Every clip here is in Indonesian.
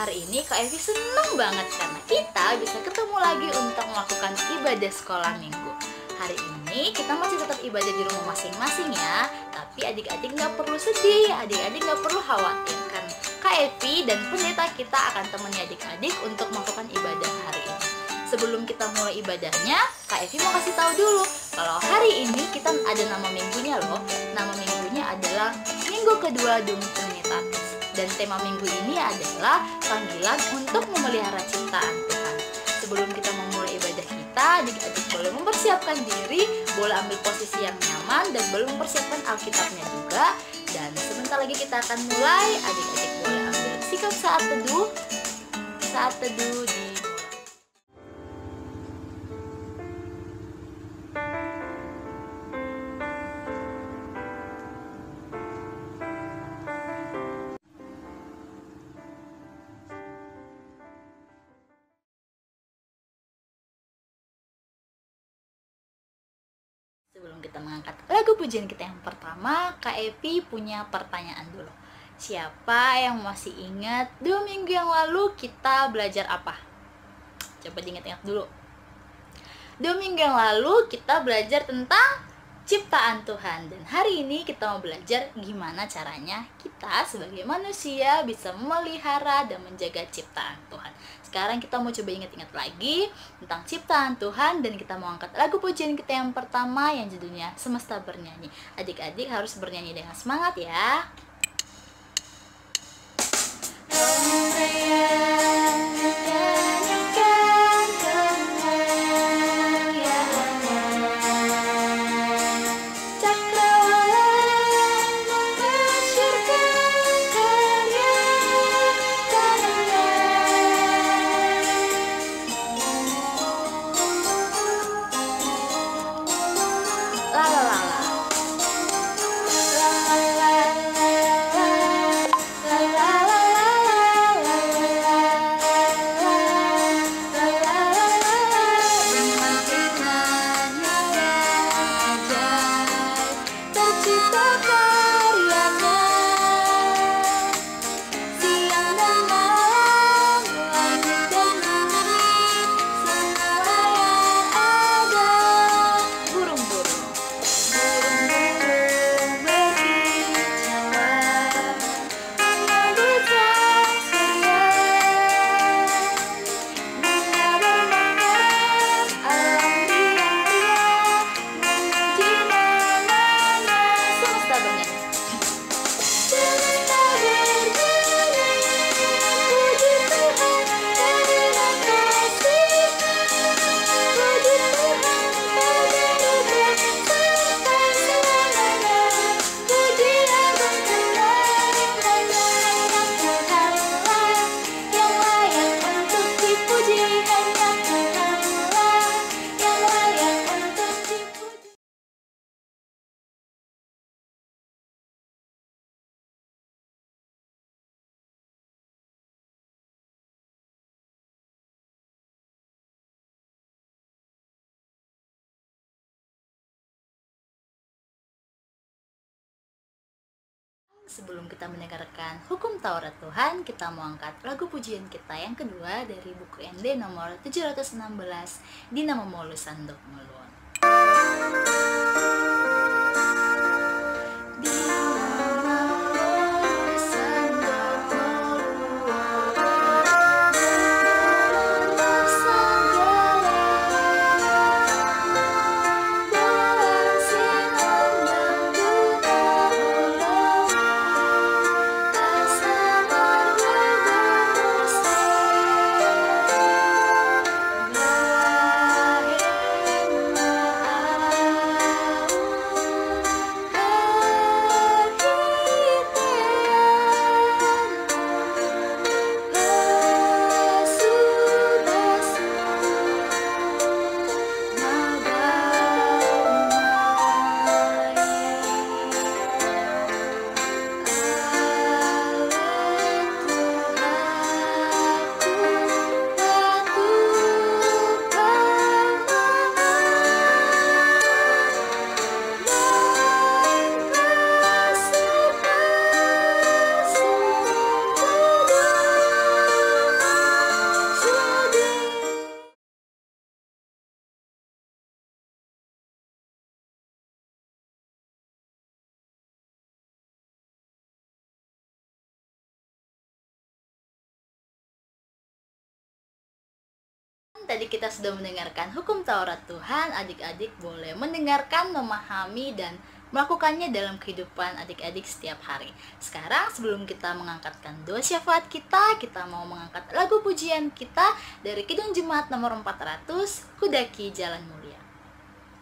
Hari ini Kak Evi seneng banget karena kita bisa ketemu lagi untuk melakukan ibadah sekolah minggu. Hari ini kita masih tetap ibadah di rumah masing-masing ya. Tapi adik-adik gak perlu sedih, adik-adik gak perlu khawatir karena Kak Evi dan pendeta kita akan temani adik-adik untuk melakukan ibadah hari ini. Sebelum kita mulai ibadahnya, Kak Evi mau kasih tahu dulu kalau hari ini kita ada nama minggunya loh. Nama minggunya adalah Minggu Kedua Dum Trinitatis. Dan tema minggu ini adalah panggilan untuk memelihara ciptaan Tuhan. Sebelum kita memulai ibadah kita, adik-adik boleh mempersiapkan diri, boleh ambil posisi yang nyaman, dan boleh mempersiapkan Alkitabnya juga. Dan sebentar lagi kita akan mulai, adik-adik boleh ambil sikap saat teduh. Saat teduh di Sebelum kita mengangkat lagu pujian kita yang pertama, Kak Evi punya pertanyaan dulu. Siapa yang masih ingat 2 minggu yang lalu kita belajar apa? Coba diingat-ingat dulu. 2 minggu yang lalu kita belajar tentang ciptaan Tuhan. Dan hari ini kita mau belajar gimana caranya kita sebagai manusia bisa memelihara dan menjaga ciptaan Tuhan. Sekarang kita mau coba ingat-ingat lagi tentang ciptaan Tuhan, dan kita mau angkat lagu pujian kita yang pertama yang judulnya Semesta Bernyanyi. Adik-adik harus bernyanyi dengan semangat ya. Sebelum kita mendengarkan hukum Taurat Tuhan, kita mau angkat lagu pujian kita yang kedua dari buku ND nomor 716, di nama Molu Sandok Mulun. tadi kita sudah mendengarkan hukum Taurat Tuhan. Adik-adik boleh mendengarkan, memahami, dan melakukannya dalam kehidupan adik-adik setiap hari. Sekarang sebelum kita mengangkatkan doa syafaat kita mau mengangkat lagu pujian kita dari Kidung Jemaat nomor 400, Kudaki Jalan Mulia.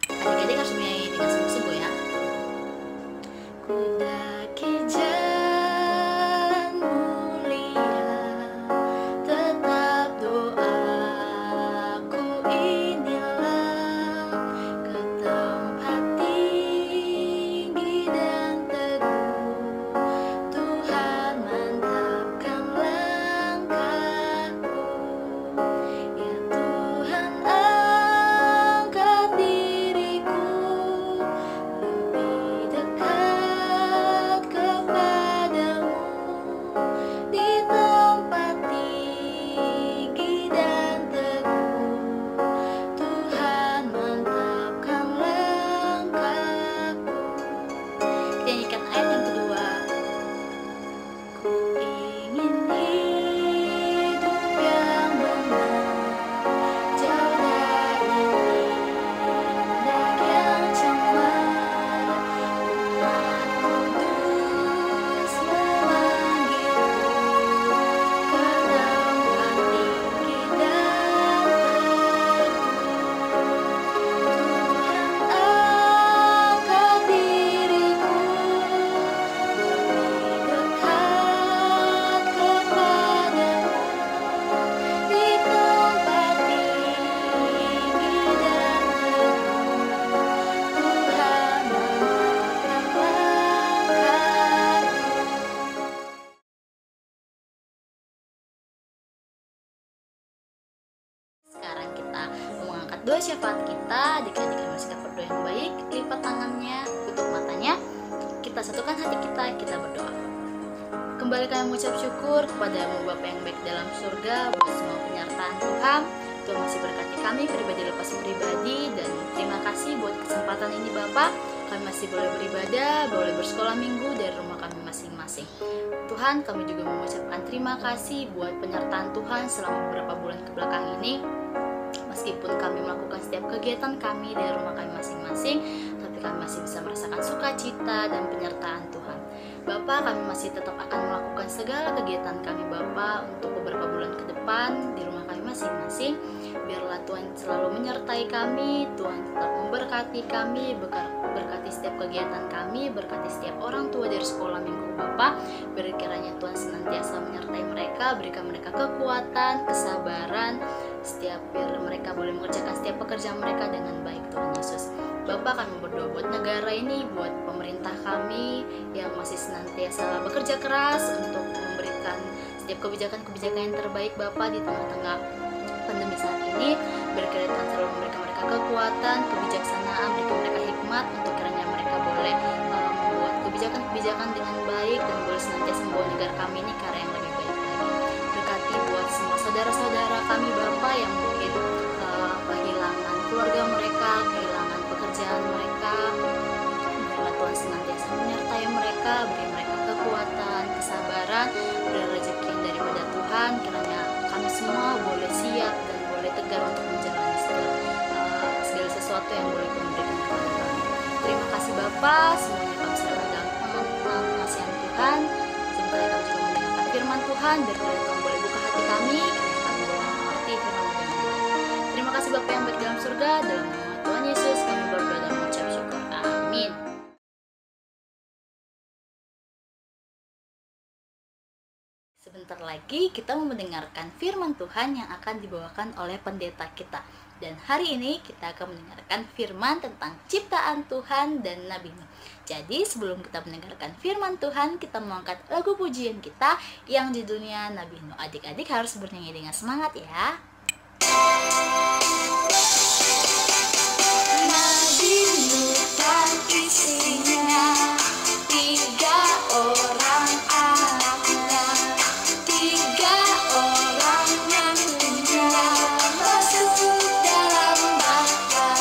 Adik-adik harus menyanyi dengan sungguh-sungguh ya. Kudaki jalan mulia, tetap doaku inilah, ke tempat tinggi dan teguh, Tuhan mantapkan langkahku. Ya Tuhan, angkat diriku lebih dekat kepadamu, di tempat tinggi dan teguh, Tuhan mantapkan langkahku. Kita nyanyikan ayat yang kedua. Ku ingin hidup yang benar, jauh dari tindak yang cemar. Umat kudus memanggilku ke tempat tinggi dan teguh. Tuhan, angkat diriku lebih dekat kepadamu, di tempat tinggi dan teguh, Tuhan mantapkan langkahku. Sekarang kita mengangkat doa syafaat kita. Adik-adik harus sikap berdoa yang baik, lipat tangannya, tutup matanya. Kita satukan hati kita berdoa. Kembali kami mengucap syukur kepadamu Bapa yang baik dalam surga, buat semua penyertaan Tuhan. Tuhan masih berkati kami pribadi lepas pribadi, dan terima kasih buat kesempatan ini Bapa. Kami masih boleh beribadah, boleh bersekolah minggu dari rumah kami masing-masing. Tuhan, kami juga mengucapkan terima kasih buat penyertaan Tuhan selama beberapa bulan kebelakang ini. Meskipun kami melakukan setiap kegiatan kami dari rumah kami masing-masing, tapi kami masih bisa merasakan sukacita dan penyertaan Tuhan. Bapa, kami masih tetap akan melakukan segala kegiatan kami Bapa untuk beberapa bulan ke depan di rumah kami masing-masing. Biarlah Tuhan selalu menyertai kami, Tuhan tetap memberkati kami, berkati setiap kegiatan kami, berkati setiap orang tua dari sekolah minggu Bapa. Biar kiranya Tuhan senantiasa menyertai mereka, berikan mereka kekuatan, kesabaran, biar mereka boleh mengerjakan setiap pekerjaan mereka dengan baik Tuhan Yesus. Bapa, kami berdoa buat negara ini, buat pemerintah kami yang masih senantiasa bekerja keras untuk memberikan setiap kebijakan-kebijakan yang terbaik Bapa di tengah-tengah pandemi saat ini. Berkiranya Tuhan selalu memberikan mereka kekuatan, kebijaksanaan, berikan mereka hikmat untuk kiranya mereka boleh membuat kebijakan-kebijakan dengan baik dan boleh senantiasa membawa negara kami ini ke arah yang lebih baik lagi. Berkati buat semua saudara-saudara kami Bapa yang mungkin kehilangan keluarga mereka, kehilangan pekerjaan mereka. Biarlah Tuhan senantiasa menyertai mereka, beri mereka kekuatan, kesabaran, beri rezeki yang daripada Tuhan. Kiranya kami semua boleh siap dan boleh tegar untuk menjalani segala sesuatu yang boleh Tuhan berikan kepada kami. Terima kasih Bapa, semuanya kami serahkan dalam pengasihan Tuhan. Sebentar kami juga mendengarkan firman Tuhan, biar Tuhan boleh buka hati kami, kiranya kami boleh mengerti firman Tuhan dengan baik. Terima kasih Bapa yang baik dalam surga, dalam nama Tuhan Yesus kami berdoa dan mengucap syukur. Amin. Sebentar lagi kita mau mendengarkan firman Tuhan yang akan dibawakan oleh pendeta kita. Dan hari ini kita akan mendengarkan firman tentang ciptaan Tuhan dan Nabi Nuh. Jadi sebelum kita mendengarkan firman Tuhan, kita mengangkat lagu pujian kita yang judulnya Nabi Nuh. Adik-adik harus bernyanyi dengan semangat ya. Nabi Nuh dan istrinya, 3 orang anaknya, 3 orang menantunya masuk dalam bakar.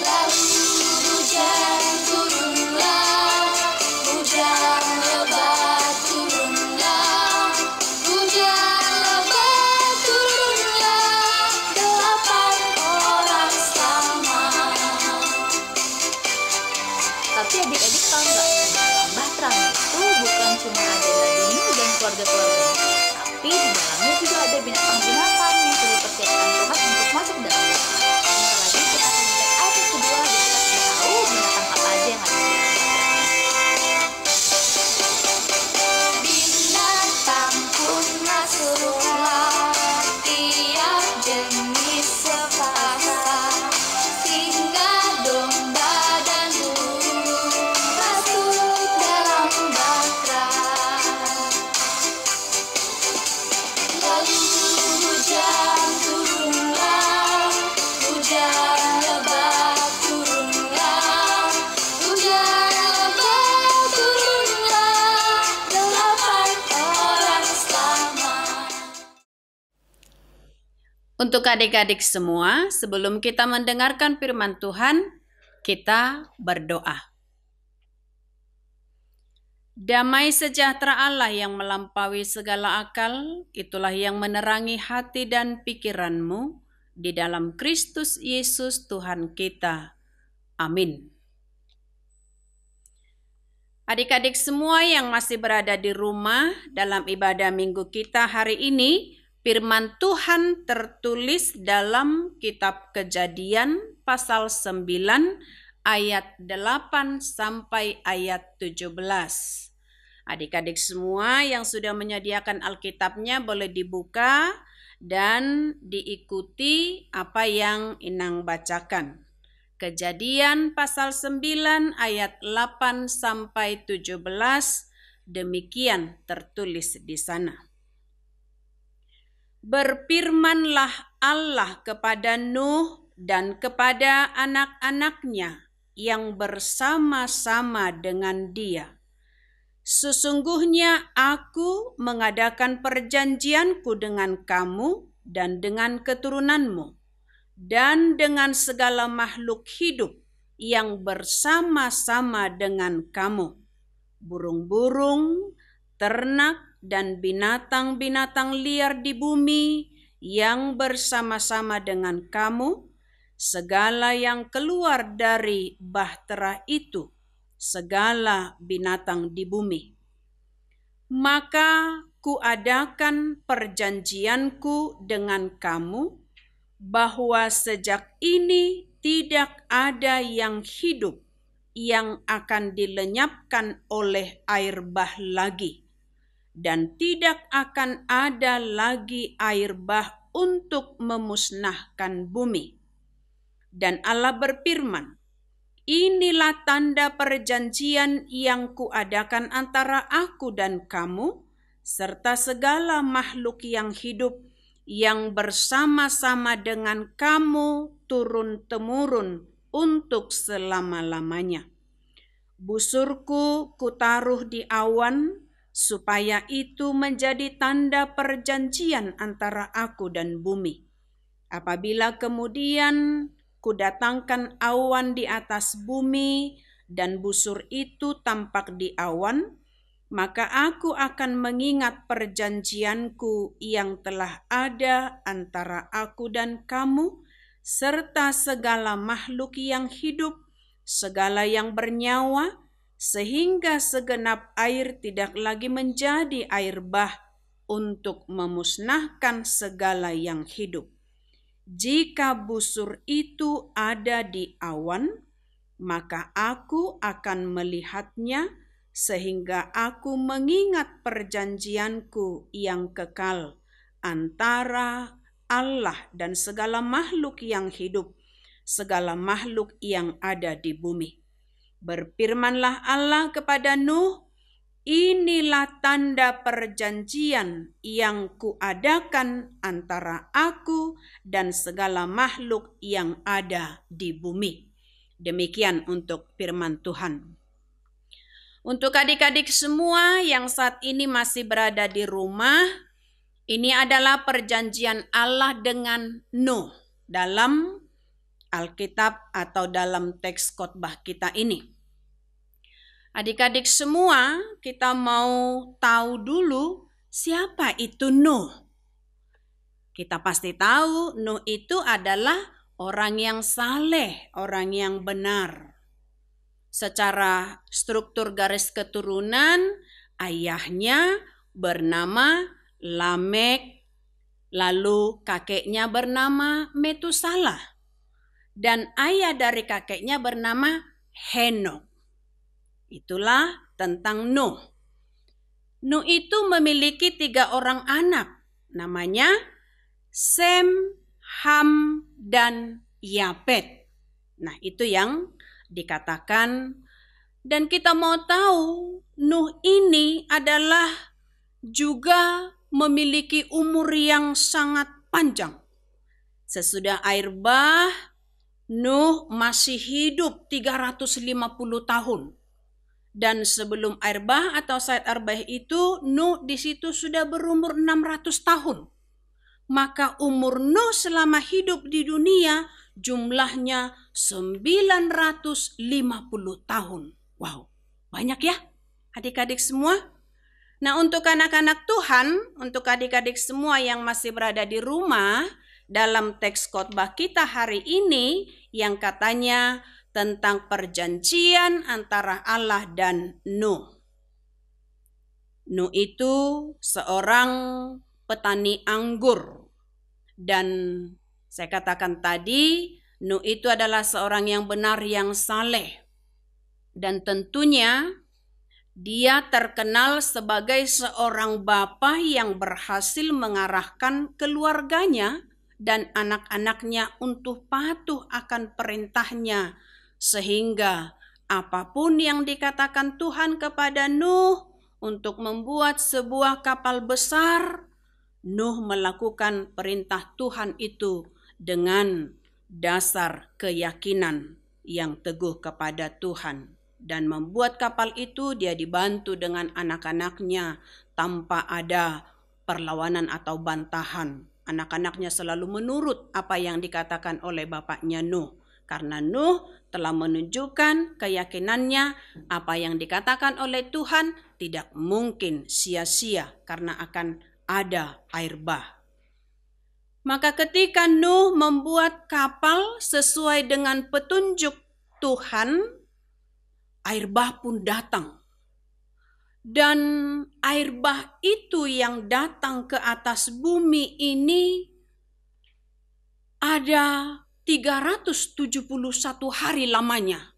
Lalu hujan turunlah, hujan lebat turunlah, hujan lebat Untuk adik-adik semua, sebelum kita mendengarkan firman Tuhan, kita berdoa. Damai sejahtera Allah yang melampaui segala akal, itulah yang menerangi hati dan pikiranmu di dalam Kristus Yesus Tuhan kita. Amin. Adik-adik semua yang masih berada di rumah dalam ibadah minggu kita hari ini, firman Tuhan tertulis dalam kitab Kejadian pasal 9 ayat 8 sampai ayat 17. Adik-adik semua yang sudah menyediakan Alkitabnya boleh dibuka dan diikuti apa yang Inang bacakan. Kejadian pasal 9 ayat 8 sampai 17, demikian tertulis di sana. Berfirmanlah Allah kepada Nuh dan kepada anak-anaknya yang bersama-sama dengan dia. Sesungguhnya aku mengadakan perjanjianku dengan kamu dan dengan keturunanmu, dan dengan segala makhluk hidup yang bersama-sama dengan kamu, burung-burung, ternak, dan binatang-binatang liar di bumi yang bersama-sama dengan kamu, segala yang keluar dari bahtera itu, segala binatang di bumi. Maka kuadakan perjanjianku dengan kamu, bahwa sejak ini tidak ada yang hidup yang akan dilenyapkan oleh air bah lagi, dan tidak akan ada lagi air bah untuk memusnahkan bumi. Dan Allah berfirman, inilah tanda perjanjian yang kuadakan antara aku dan kamu, serta segala makhluk yang hidup yang bersama-sama dengan kamu turun-temurun untuk selama-lamanya. Busurku kutaruh di awan, supaya itu menjadi tanda perjanjian antara aku dan bumi. Apabila kemudian kudatangkan awan di atas bumi dan busur itu tampak di awan, maka aku akan mengingat perjanjianku yang telah ada antara aku dan kamu, serta segala makhluk yang hidup, segala yang bernyawa, sehingga segenap air tidak lagi menjadi air bah untuk memusnahkan segala yang hidup. Jika busur itu ada di awan, maka aku akan melihatnya, sehingga aku mengingat perjanjianku yang kekal antara Allah dan segala makhluk yang hidup, segala makhluk yang ada di bumi. Berfirmanlah Allah kepada Nuh, inilah tanda perjanjian yang kuadakan antara aku dan segala makhluk yang ada di bumi. Demikian untuk firman Tuhan. Untuk adik-adik semua yang saat ini masih berada di rumah, ini adalah perjanjian Allah dengan Nuh dalam Alkitab atau dalam teks khotbah kita ini. Adik-adik semua, kita mau tahu dulu siapa itu Nuh. Kita pasti tahu Nuh itu adalah orang yang saleh, orang yang benar. Secara struktur garis keturunan, ayahnya bernama Lamek, lalu kakeknya bernama Metusalah, dan ayah dari kakeknya bernama Henokh. Itulah tentang Nuh. Nuh itu memiliki 3 orang anak, namanya Sem, Ham, dan Yafet. Nah, itu yang dikatakan, dan kita mau tahu Nuh ini adalah juga memiliki umur yang sangat panjang. Sesudah air bah, Nuh masih hidup 350 tahun. Dan sebelum air bah atau saat air bah itu, Nuh di situ sudah berumur 600 tahun. maka umur Nuh selama hidup di dunia jumlahnya 950 tahun. Wow, banyak ya adik-adik semua. Nah, untuk anak-anak Tuhan, untuk adik-adik semua yang masih berada di rumah, dalam teks khotbah kita hari ini yang katanya tentang perjanjian antara Allah dan Nuh. Nuh itu seorang petani anggur. Dan saya katakan tadi, Nuh itu adalah seorang yang benar, yang saleh. Dan tentunya dia terkenal sebagai seorang bapa yang berhasil mengarahkan keluarganya dan anak-anaknya untuk patuh akan perintahnya. Sehingga apapun yang dikatakan Tuhan kepada Nuh untuk membuat sebuah kapal besar, Nuh melakukan perintah Tuhan itu dengan dasar keyakinan yang teguh kepada Tuhan. Dan membuat kapal itu dia dibantu dengan anak-anaknya tanpa ada perlawanan atau bantahan. Anak-anaknya selalu menurut apa yang dikatakan oleh bapaknya Nuh. Karena Nuh telah menunjukkan keyakinannya apa yang dikatakan oleh Tuhan tidak mungkin sia-sia karena akan ada air bah. Maka ketika Nuh membuat kapal sesuai dengan petunjuk Tuhan, air bah pun datang. Dan air bah itu yang datang ke atas bumi ini ada 371 hari lamanya.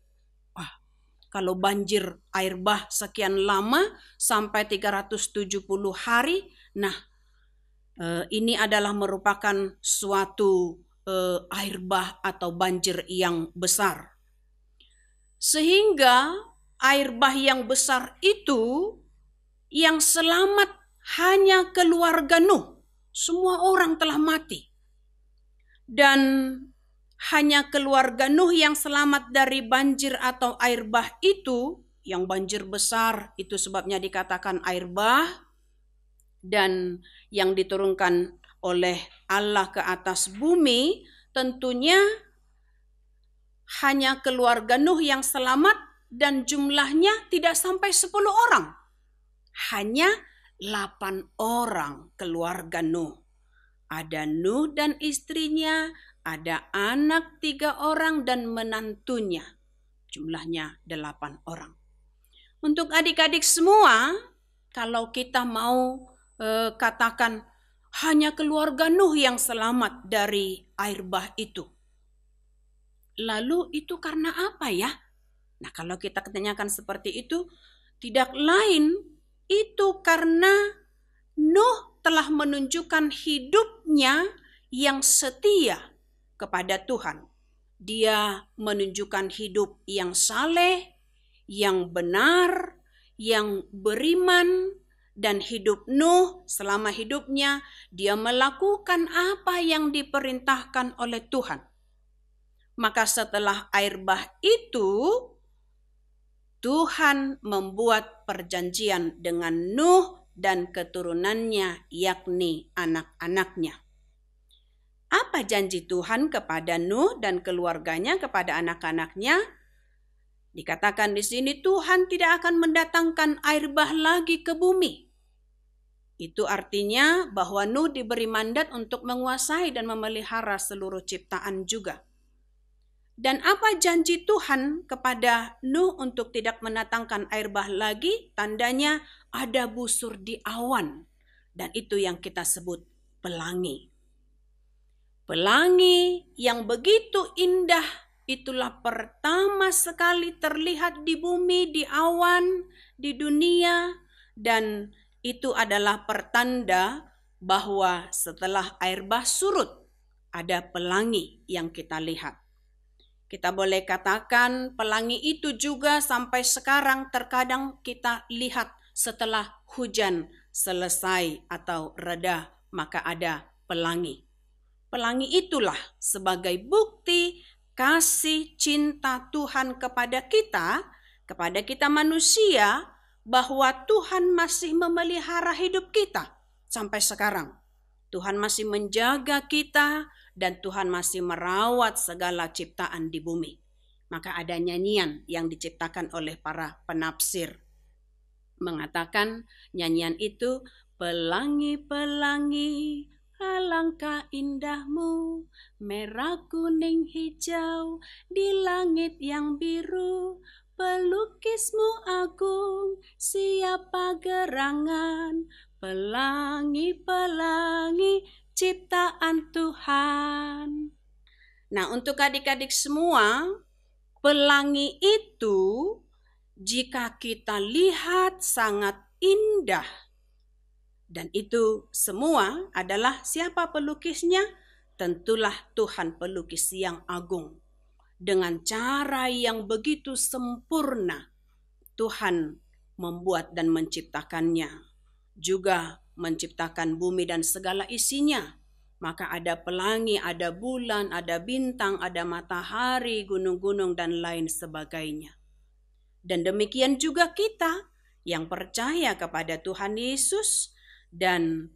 Wah, kalau banjir air bah sekian lama sampai 370 hari, nah ini adalah merupakan suatu air bah atau banjir yang besar. Sehingga air bah yang besar itu yang selamat hanya keluarga Nuh. Semua orang telah mati. Dan hanya keluarga Nuh yang selamat dari banjir atau air bah itu, yang banjir besar itu sebabnya dikatakan air bah, dan yang diturunkan oleh Allah ke atas bumi, tentunya hanya keluarga Nuh yang selamat dan jumlahnya tidak sampai 10 orang. Hanya 8 orang keluarga Nuh. Ada Nuh dan istrinya, ada anak 3 orang dan menantunya. Jumlahnya 8 orang. Untuk adik-adik semua, kalau kita mau katakan hanya keluarga Nuh yang selamat dari air bah itu. Lalu itu karena apa ya? Nah, kalau kita tanyakan seperti itu, tidak lain itu karena Nuh telah menunjukkan hidupnya yang setia kepada Tuhan. Dia menunjukkan hidup yang saleh, yang benar, yang beriman, dan hidup Nuh selama hidupnya dia melakukan apa yang diperintahkan oleh Tuhan. Maka setelah air bah itu, Tuhan membuat perjanjian dengan Nuh dan keturunannya, yakni anak-anaknya. Apa janji Tuhan kepada Nuh dan keluarganya, kepada anak-anaknya? Dikatakan di sini Tuhan tidak akan mendatangkan air bah lagi ke bumi. Itu artinya bahwa Nuh diberi mandat untuk menguasai dan memelihara seluruh ciptaan juga. Dan apa janji Tuhan kepada Nuh untuk tidak mendatangkan air bah lagi? Tandanya ada busur di awan. Dan itu yang kita sebut pelangi. Pelangi yang begitu indah, itulah pertama sekali terlihat di bumi, di awan, di dunia. Dan itu adalah pertanda bahwa setelah air bah surut, ada pelangi yang kita lihat. Kita boleh katakan pelangi itu juga sampai sekarang terkadang kita lihat setelah hujan selesai atau reda, maka ada pelangi. Pelangi itulah sebagai bukti kasih cinta Tuhan kepada kita manusia, bahwa Tuhan masih memelihara hidup kita sampai sekarang. Tuhan masih menjaga kita dan Tuhan masih merawat segala ciptaan di bumi. Maka ada nyanyian yang diciptakan oleh para penafsir. Mengatakan nyanyian itu, pelangi-pelangi alangkah indahmu, merah kuning hijau di langit yang biru, pelukismu agung, siapa gerangan, pelangi-pelangi ciptaan Tuhan. Nah, untuk adik-adik semua, pelangi itu jika kita lihat sangat indah. Dan itu semua adalah siapa pelukisnya? Tentulah Tuhan pelukis yang agung. Dengan cara yang begitu sempurna, Tuhan membuat dan menciptakannya. Juga menciptakan bumi dan segala isinya. Maka ada pelangi, ada bulan, ada bintang, ada matahari, gunung-gunung, dan lain sebagainya. Dan demikian juga kita yang percaya kepada Tuhan Yesus, dan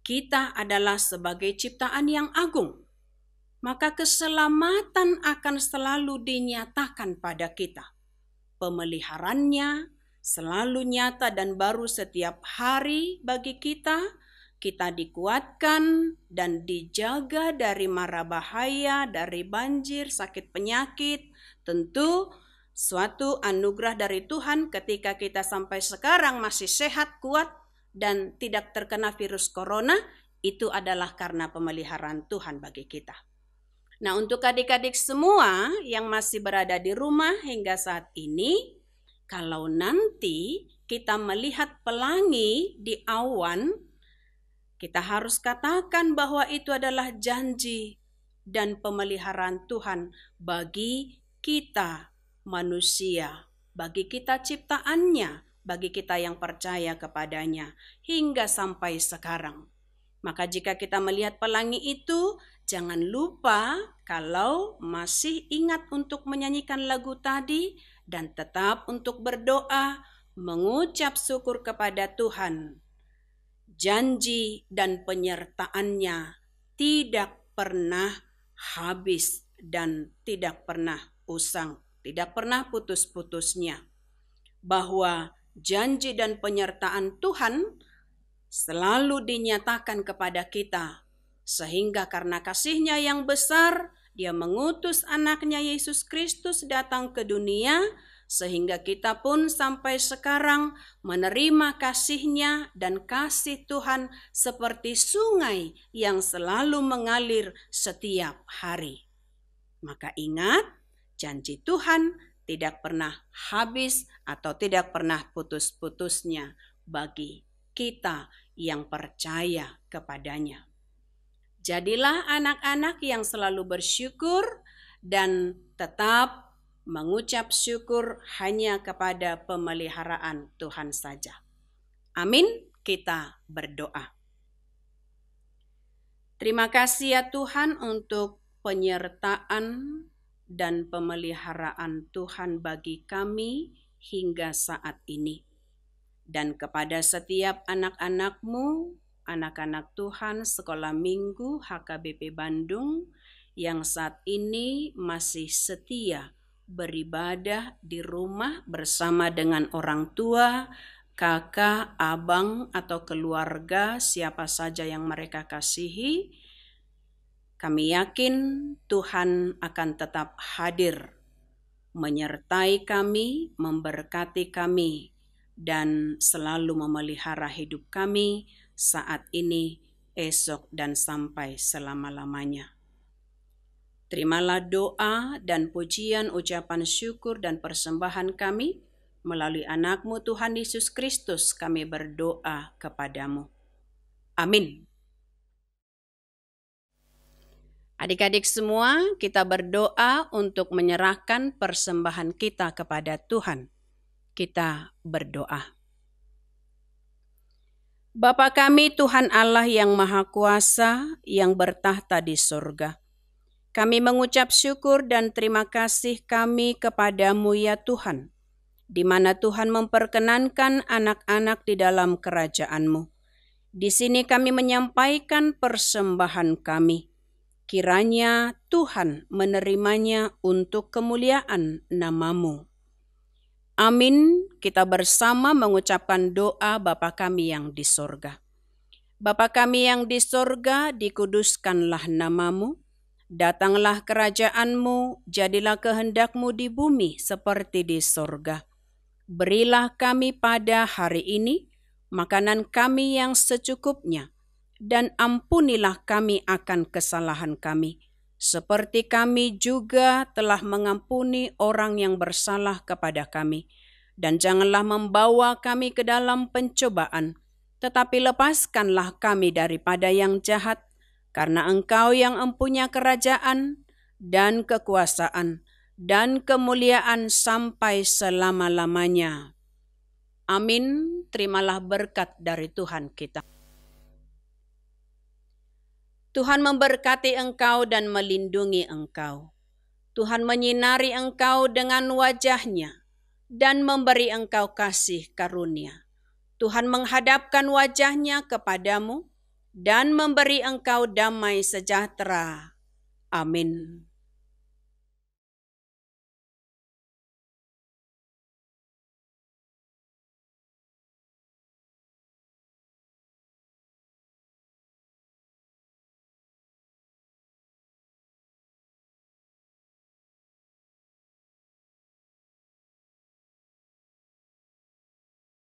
kita adalah sebagai ciptaan yang agung. Maka keselamatan akan selalu dinyatakan pada kita. Pemeliharaannya selalu nyata dan baru setiap hari bagi kita. Kita dikuatkan dan dijaga dari mara bahaya, dari banjir, sakit penyakit. Tentu suatu anugerah dari Tuhan ketika kita sampai sekarang masih sehat, kuat, dan tidak terkena virus corona, itu adalah karena pemeliharaan Tuhan bagi kita. Nah, untuk adik-adik semua yang masih berada di rumah hingga saat ini, kalau nanti kita melihat pelangi di awan, kita harus katakan bahwa itu adalah janji dan pemeliharaan Tuhan bagi kita manusia, bagi kita ciptaannya, bagi kita yang percaya kepadanya hingga sampai sekarang. Maka jika kita melihat pelangi itu, jangan lupa kalau masih ingat untuk menyanyikan lagu tadi dan tetap untuk berdoa, mengucap syukur kepada Tuhan. Janji dan penyertaannya tidak pernah habis dan tidak pernah usang, tidak pernah putus-putusnya. Bahwa janji dan penyertaan Tuhan selalu dinyatakan kepada kita. Sehingga karena kasih-Nya yang besar, Dia mengutus anaknya Yesus Kristus datang ke dunia. Sehingga kita pun sampai sekarang menerima kasih-Nya dan kasih Tuhan seperti sungai yang selalu mengalir setiap hari. Maka ingat, janji Tuhan tidak pernah habis atau tidak pernah putus-putusnya bagi kita yang percaya kepadanya. Jadilah anak-anak yang selalu bersyukur dan tetap mengucap syukur hanya kepada pemeliharaan Tuhan saja. Amin, kita berdoa. Terima kasih ya Tuhan untuk penyertaan dan pemeliharaan Tuhan bagi kami hingga saat ini. Dan kepada setiap anak-anak-Mu, anak-anak Tuhan Sekolah Minggu HKBP Bandung yang saat ini masih setia beribadah di rumah bersama dengan orang tua, kakak, abang, atau keluarga, siapa saja yang mereka kasihi. Kami yakin Tuhan akan tetap hadir, menyertai kami, memberkati kami, dan selalu memelihara hidup kami saat ini, esok, dan sampai selama-lamanya. Terimalah doa dan pujian, ucapan syukur dan persembahan kami melalui anak-Mu Tuhan Yesus Kristus. Kami berdoa kepadamu. Amin. Adik-adik semua, kita berdoa untuk menyerahkan persembahan kita kepada Tuhan. Kita berdoa. Bapa kami Tuhan Allah yang Maha Kuasa, yang bertahta di surga. Kami mengucap syukur dan terima kasih kami kepadamu ya Tuhan, di mana Tuhan memperkenankan anak-anak di dalam kerajaan-Mu. Di sini kami menyampaikan persembahan kami. Kiranya Tuhan menerimanya untuk kemuliaan nama-Mu. Amin. Kita bersama mengucapkan doa Bapa kami yang di sorga. Bapa kami yang di sorga, dikuduskanlah nama-Mu. Datanglah kerajaan-Mu, jadilah kehendak-Mu di bumi seperti di sorga. Berilah kami pada hari ini makanan kami yang secukupnya, dan ampunilah kami akan kesalahan kami, seperti kami juga telah mengampuni orang yang bersalah kepada kami. Dan janganlah membawa kami ke dalam pencobaan, tetapi lepaskanlah kami daripada yang jahat, karena Engkau yang empunya kerajaan dan kekuasaan dan kemuliaan sampai selama-lamanya. Amin. Terimalah berkat dari Tuhan kita. Tuhan memberkati engkau dan melindungi engkau. Tuhan menyinari engkau dengan wajah-Nya dan memberi engkau kasih karunia. Tuhan menghadapkan wajah-Nya kepadamu dan memberi engkau damai sejahtera. Amin.